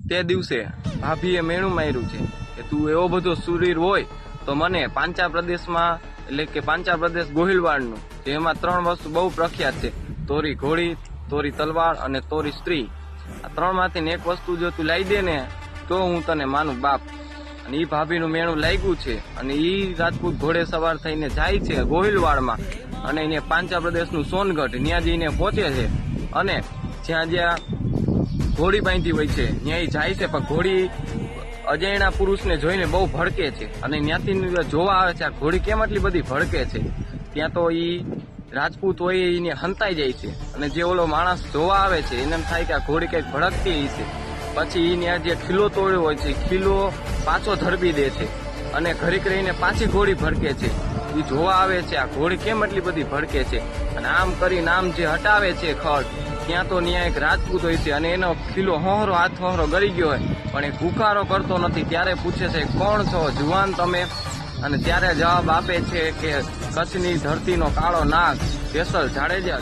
તે દિવસે ભાભીએ મેણું માર્યું છે કે તું એવો બધો શૂરીર હોય તો મને પાંચા પ્રદેશમાં એટલે કે પાંચા પ્રદેશ ગોહિલવાડનું જેમાં 3 વસ્તુ બહુ પ્રખ્યાત છે, તોરી ઘોડી, તોરી તલવાર અને તોરી સ્ત્રી. આ 3માંથી એક વસ્તુ જો તું લાવી દે ને તો હું તને માનું બાપ. અને ઈ ભાભીનું મેણું લાગ્યું છે અને ઈ રાજપૂત ઘોડે સવાર થઈને જાય છે ગોહિલવાડમાં અને એને પાંચા પ્રદેશનું સોનગઢ ત્યાં જઈને પહોંચે છે અને જ્યાં ઘોડી બાંધી હોય છે ત્યાં જાય છે. પણ ઘોડી અજાણ્યા પુરુષને જોઈને બહુ ભડકે છે અને ત્યાંથી જોવા આવે છે આ ઘોડી કેમ આટલી બધી ભડકે છે. ત્યાં તો ઈ રાજપૂત હોય એને હંતાઈ જાય છે અને જે ઓલો માણસ જોવા આવે છે એને એમ થાય કે આ ઘોડી કઈક ભડકતી છે. પછી એને જે ખીલો તોડ્યો હોય છે ખીલો પાછો ધરબી દે છે અને ઘડીક રહીને પાછી ઘોડી ભડકે છે. એ જોવા આવે છે આ ઘોડી કેમ એટલી બધી ભડકે છે અને આમ કરીને આમ જે હટાવે છે ખડ ત્યાં તો ત્યાં એક રાજપૂત હોય છે અને એનો ખીલો હોહરો હાથ હોહરો ગરી ગયો હોય પણ એ હુંકારો કરતો નથી. ત્યારે પૂછે છે કોણ છો જુવાન તમે? અને ત્યારે જવાબ આપે છે કે કચ્છની ધરતીનો કાળો નાગ જેસલ જાડેજા.